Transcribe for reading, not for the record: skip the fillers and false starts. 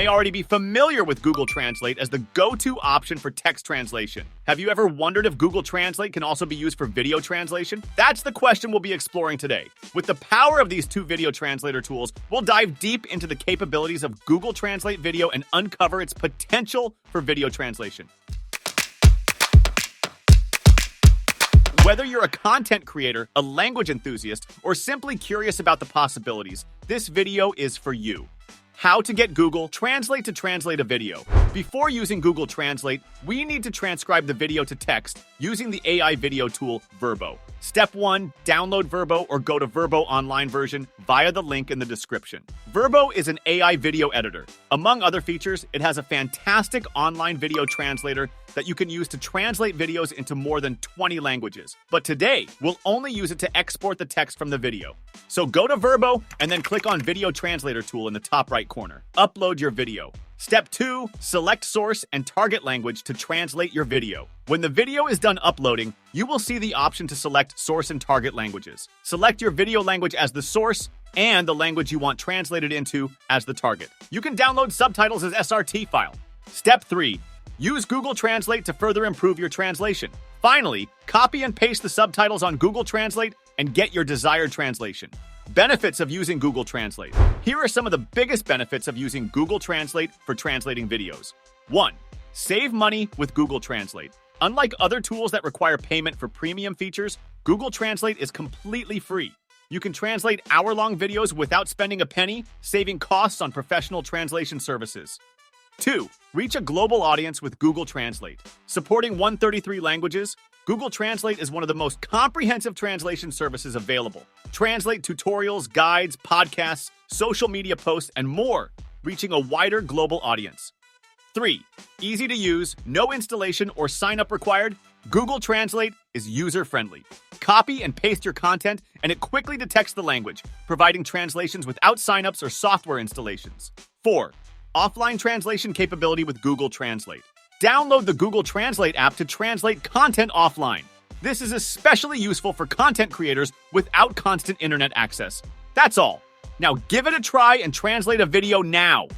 may already be familiar with Google Translate as the go-to option for text translation. Have you ever wondered if Google Translate can also be used for video translation? That's the question we'll be exploring today. With the power of these two video translator tools, we'll dive deep into the capabilities of Google Translate Video and uncover its potential for video translation. Whether you're a content creator, a language enthusiast, or simply curious about the possibilities, this video is for you. How to get Google Translate to translate a video. Before using Google Translate, we need to transcribe the video to text using the AI video tool Virbo. Step 1, download Virbo or go to Virbo online version via the link in the description. Virbo is an AI video editor. Among other features, it has a fantastic online video translator that you can use to translate videos into more than 20 languages. But today, we'll only use it to export the text from the video. So go to Virbo and then click on Video Translator tool in the top right corner. Upload your video. Step 2, select source and target language to translate your video. When the video is done uploading, you will see the option to select source and target languages. Select your video language as the source and the language you want translated into as the target. You can download subtitles as SRT file. Step 3, use Google Translate to further improve your translation. Finally, copy and paste the subtitles on Google Translate and get your desired translation. Benefits of using Google Translate. Here are some of the biggest benefits of using Google Translate for translating videos. 1. Save money with Google Translate. Unlike other tools that require payment for premium features, Google Translate is completely free. You can translate hour-long videos without spending a penny, saving costs on professional translation services. 2. Reach a global audience with Google Translate. Supporting 133 languages, Google Translate is one of the most comprehensive translation services available. Translate tutorials, guides, podcasts, social media posts, and more, reaching a wider global audience. 3. Easy to use, no installation or sign-up required. Google Translate is user-friendly. Copy and paste your content, and it quickly detects the language, providing translations without sign-ups or software installations. 4. Offline translation capability with Google Translate. Download the Google Translate app to translate content offline. This is especially useful for content creators without constant internet access. That's all. Now give it a try and translate a video now.